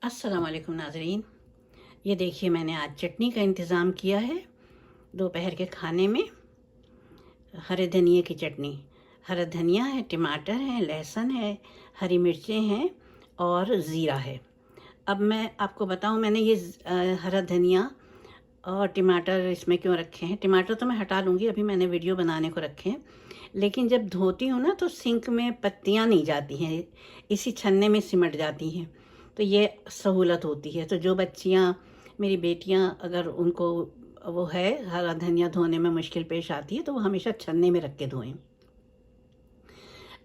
अस्सलाम वालेकुम नाज़रीन। ये देखिए मैंने आज चटनी का इंतज़ाम किया है दोपहर के खाने में। हरे धनिए की चटनी, हरा धनिया है, टमाटर है, लहसुन है, हरी मिर्चें हैं और ज़ीरा है। अब मैं आपको बताऊं मैंने ये हरा धनिया और टमाटर इसमें क्यों रखे हैं। टमाटर तो मैं हटा लूँगी, अभी मैंने वीडियो बनाने को रखे हैं। लेकिन जब धोती हूँ ना तो सिंक में पत्तियाँ नहीं जाती हैं, इसी छन्ने में सिमट जाती हैं, तो ये सहूलत होती है। तो जो बच्चियाँ, मेरी बेटियाँ, अगर उनको वो है हरा धनिया धोने में मुश्किल पेश आती है तो वो हमेशा छन्ने में रख के धोएं।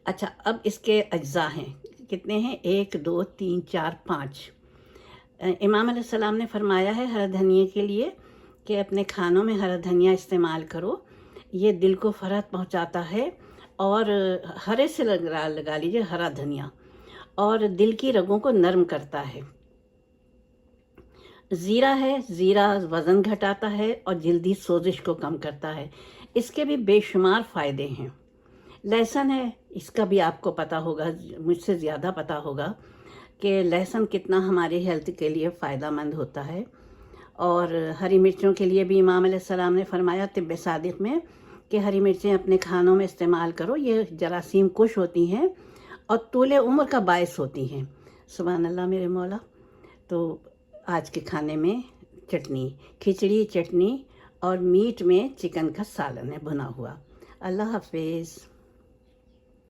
अच्छा, अब इसके अज्जा हैं, कितने हैं? 1 2 3 4 5। इमाम अलैहिस्सलाम ने फरमाया है हरा धनिया के लिए कि अपने खानों में हरा धनिया इस्तेमाल करो, ये दिल को फ़रहत पहुंचाता है। और हरे से लगा लीजिए हरा धनिया, और दिल की रगों को नरम करता है। ज़ीरा है, ज़ीरा वज़न घटाता है और जल्दी सोजिश को कम करता है। इसके भी बेशुमार फ़ायदे हैं। लहसुन है, इसका भी आपको पता होगा, मुझसे ज़्यादा पता होगा कि लहसुन कितना हमारी हेल्थ के लिए फ़ायदेमंद होता है। और हरी मिर्चों के लिए भी इमाम अलैहिस्सलाम ने फरमाया तिब्बे सादिक़ में कि हरी मिर्चें अपने खानों में इस्तेमाल करो, ये जरासीम कुश होती हैं और तूले उम्र का बायस होती हैं। सुभान अल्लाह मेरे मौला। तो आज के खाने में चटनी, खिचड़ी, चटनी और मीट में चिकन का सालन है भुना हुआ। अल्लाह हाफिज़।